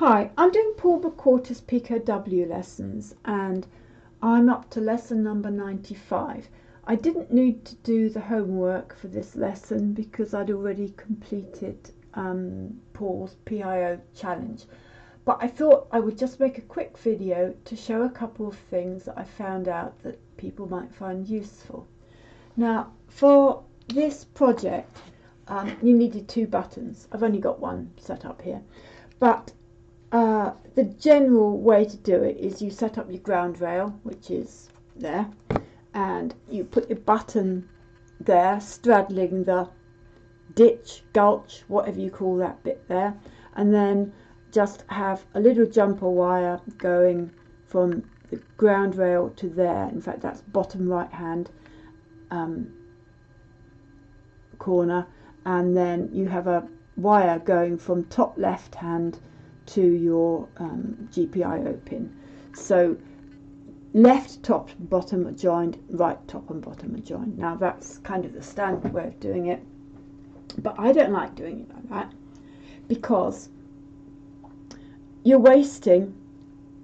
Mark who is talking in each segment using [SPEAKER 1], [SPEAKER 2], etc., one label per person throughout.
[SPEAKER 1] Hi, I'm doing Paul McWhorter's Pico W lessons and I'm up to lesson number 95. I didn't need to do the homework for this lesson because I'd already completed Paul's PIO challenge. But I thought I would just make a quick video to show a couple of things that I found out that people might find useful. Now, for this project, you needed two buttons. I've only got one set up here. But the general way to do it is you set up your ground rail, which is there, and you put your button there, straddling the ditch, gulch, whatever you call that bit there, and then just have a little jumper wire going from the ground rail to there. In fact, that's bottom right hand corner, and then you have a wire going from top left hand to your GPIO pin. So left top and bottom are joined, right top and bottom are joined. Now that's kind of the standard way of doing it, but I don't like doing it like that because you're wasting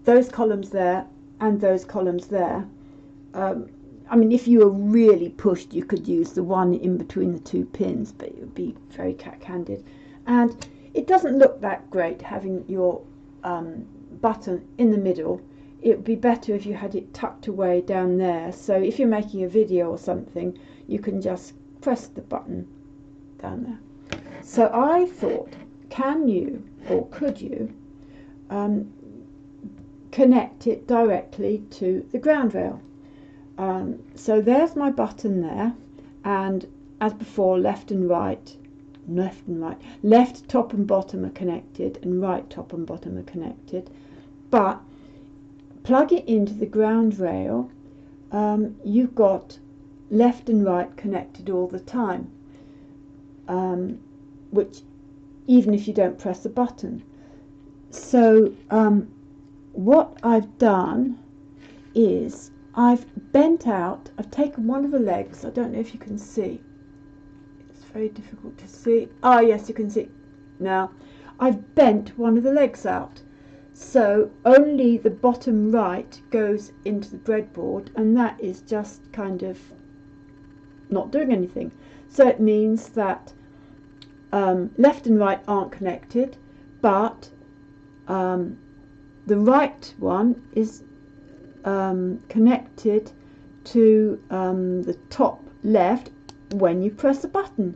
[SPEAKER 1] those columns there and those columns there. I mean, if you were really pushed, you could use the one in between the two pins, but it would be very cack-handed. And it doesn't look that great having your button in the middle. It would be better if you had it tucked away down there. So if you're making a video or something, you can just press the button down there. So I thought, can you or could you connect it directly to the ground rail? So there's my button there, and as before, left top and bottom are connected and right top and bottom are connected, but plug it into the ground rail, you've got left and right connected all the time, which even if you don't press the button. So what I've done is I've bent out, I've taken one of the legs. I don't know if you can see, it's very difficult to see. Ah, yes, you can see now. I've bent one of the legs out, so only the bottom right goes into the breadboard, and that is just kind of not doing anything. So it means that left and right aren't connected, but the right one is connected to the top left when you press the button,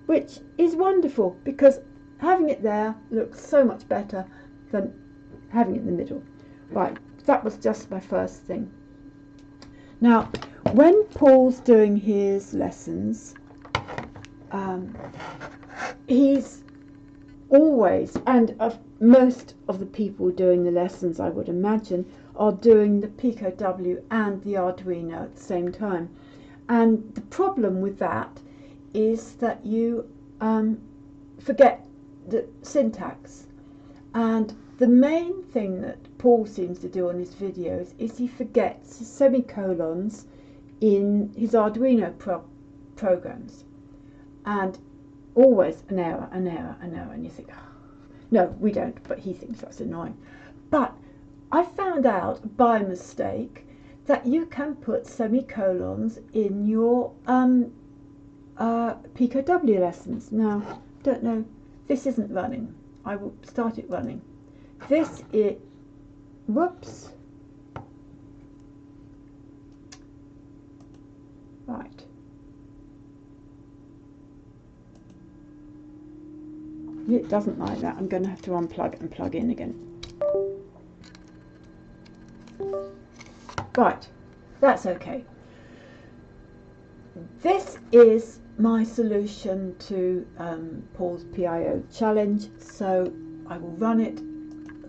[SPEAKER 1] which is wonderful because having it there looks so much better than having it in the middle. Right, that was just my first thing. Now, when Paul's doing his lessons, he's always, and most of the people doing the lessons, I would imagine, are doing the Pico W and the Arduino at the same time. And the problem with that is that you forget the syntax. And the main thing that Paul seems to do on his videos is he forgets his semicolons in his Arduino programs. And always an error, and you think, oh, no, we don't, but he thinks that's annoying. But I found out by mistake that you can put semicolons in your Pico W lessons. Now, don't know, this isn't running. I will start it running. This is, whoops. Right. It doesn't like that. I'm going to have to unplug and plug in again. Right, that's okay. This is my solution to Paul's PIO challenge. So I will run it,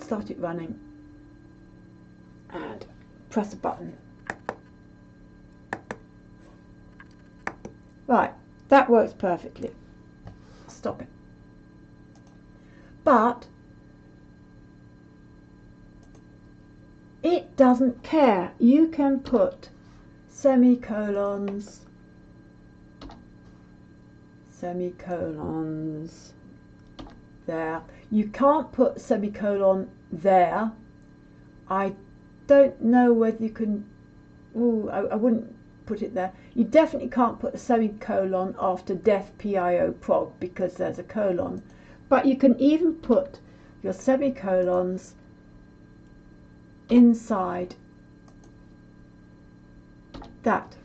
[SPEAKER 1] start it running, and press a button. Right, that works perfectly. Stop it. But it doesn't care. You can put semicolons there. You can't put semicolon there. I don't know whether you can. I wouldn't put it there. You definitely can't put a semicolon after def PIO prog because there's a colon. But you can even put your semicolons inside that,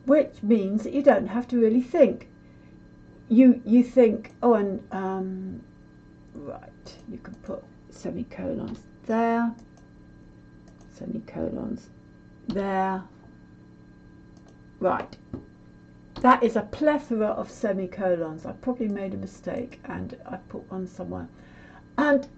[SPEAKER 1] which means that you don't have to really think. You think, oh, and right, you can put semicolons there, semicolons there. Right, that is a plethora of semicolons. I probably made a mistake and I put one somewhere, and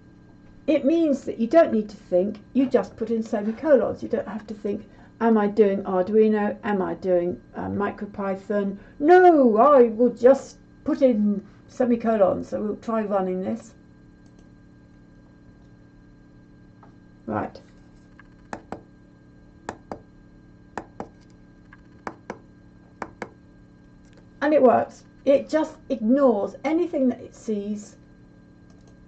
[SPEAKER 1] it means that you don't need to think. You just put in semicolons. You don't have to think, am I doing Arduino, am I doing MicroPython? No, I will just put in semicolons. So we'll try running this. Right. And it works. It just ignores anything that it sees,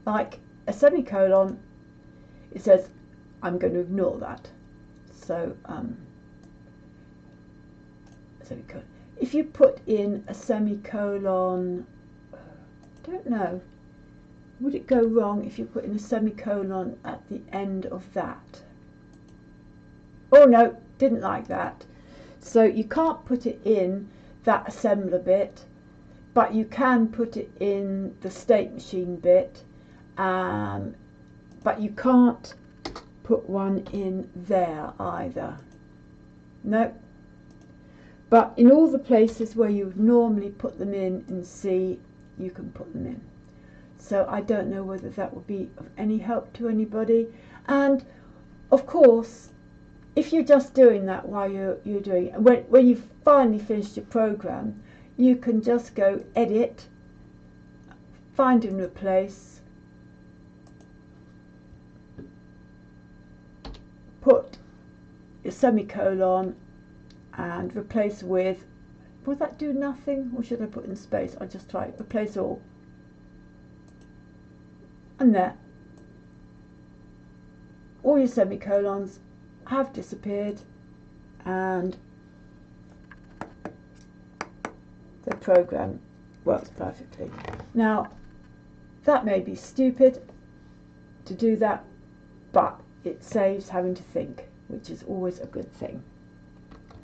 [SPEAKER 1] like a semicolon. It says, I'm going to ignore that. So, semicolon. If you put in a semicolon, I don't know, would it go wrong if you put in a semicolon at the end of that? Oh no, didn't like that. So you can't put it in that assembler bit, but you can put it in the state machine bit, but you can't put one in there either. No. But in all the places where you would normally put them in C, you can put them in. So I don't know whether that would be of any help to anybody. And of course, if you're just doing that while you're doing it, when you've finally finished your program, you can just go edit, find and replace, put your semicolon and replace with, will that do nothing, or should I put in space? I'll just try it, replace all. And there, all your semicolons have disappeared and the program works perfectly. Now, that may be stupid to do that, but it saves having to think, which is always a good thing.